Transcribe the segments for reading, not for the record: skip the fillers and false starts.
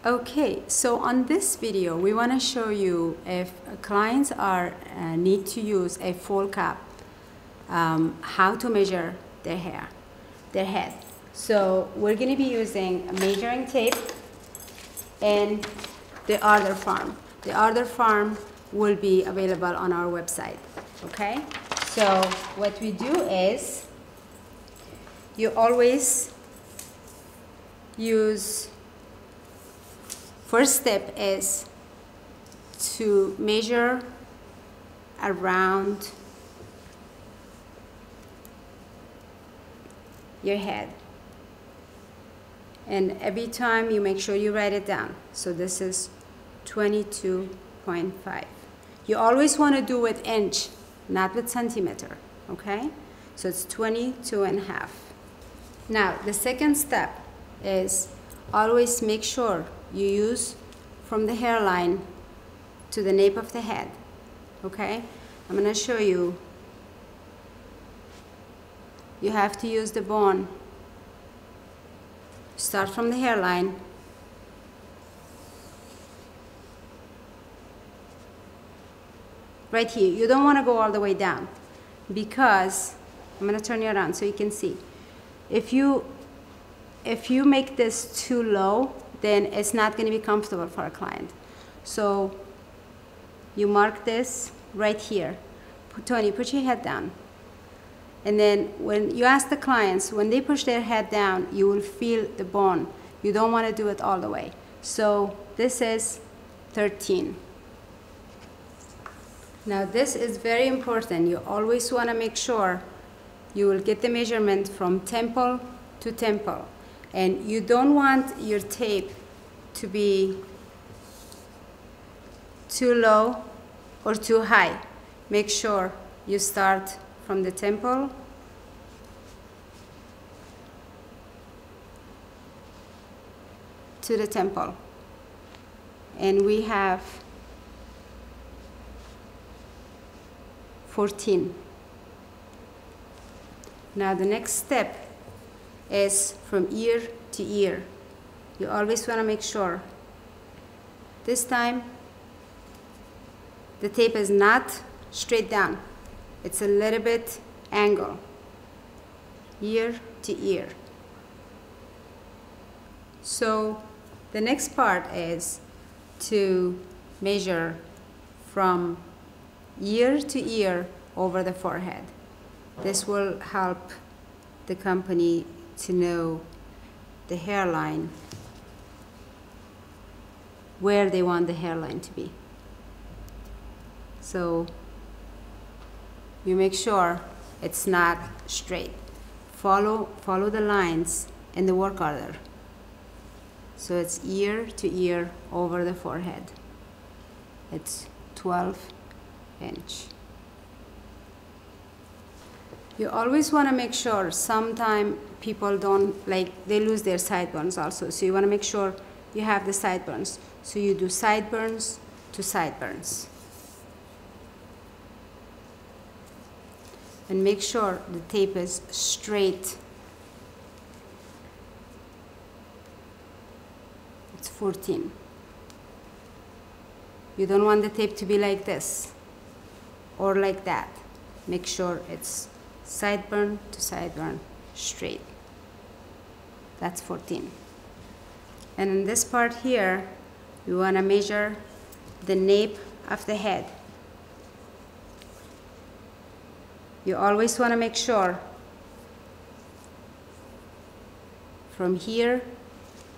Okay, so on this video, we want to show you if clients need to use a full cap, how to measure their hair, their head. So we're going to be using a measuring tape and the order form. The order form will be available on our website. Okay, so what we do is you always use. First step is to measure around your head. And every time you make sure you write it down. So this is 22.5. You always want to do with inch, not with centimeter, okay? So it's 22.5. Now, the second step is always make sure you use from the hairline to the nape of the head, okay? I'm going to show you. You have to use the bone. Start from the hairline. Right here. You don't want to go all the way down because I'm going to turn you around so you can see. If you make this too low, then it's not going to be comfortable for a client. So you mark this right here. Tony, put your head down. And then when you ask the clients, when they push their head down, you will feel the bone. You don't want to do it all the way. So this is 13. Now this is very important. You always want to make sure you will get the measurement from temple to temple. And you don't want your tape to be too low or too high. Make sure you start from the temple to the temple. And we have 14. Now the next step is from ear to ear. You always want to make sure this time the tape is not straight down. It's a little bit angle, ear to ear. So the next part is to measure from ear to ear over the forehead. This will help the company to know the hairline, where they want the hairline to be. So you make sure it's not straight. Follow the lines in the work order. So it's ear to ear over the forehead. It's 12 inch. You always want to make sure, sometimes people they lose their sideburns also. So you want to make sure you have the sideburns. So you do sideburns to sideburns. And make sure the tape is straight. It's 14. You don't want the tape to be like this or like that. Make sure it's sideburn to sideburn, straight. That's 14. And in this part here, we want to measure the nape of the head. You always want to make sure from here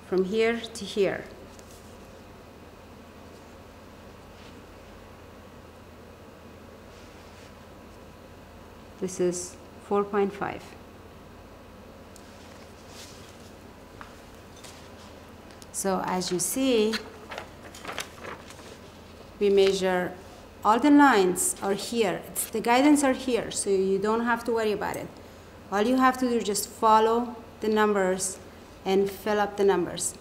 to here. This is 4.5. So as you see, we measure all the lines are here. The guidance are here, so you don't have to worry about it. All you have to do is just follow the numbers and fill up the numbers.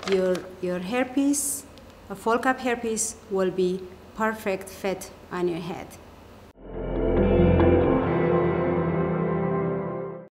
Your hairpiece, a full cap hairpiece, will be perfect fit on your head.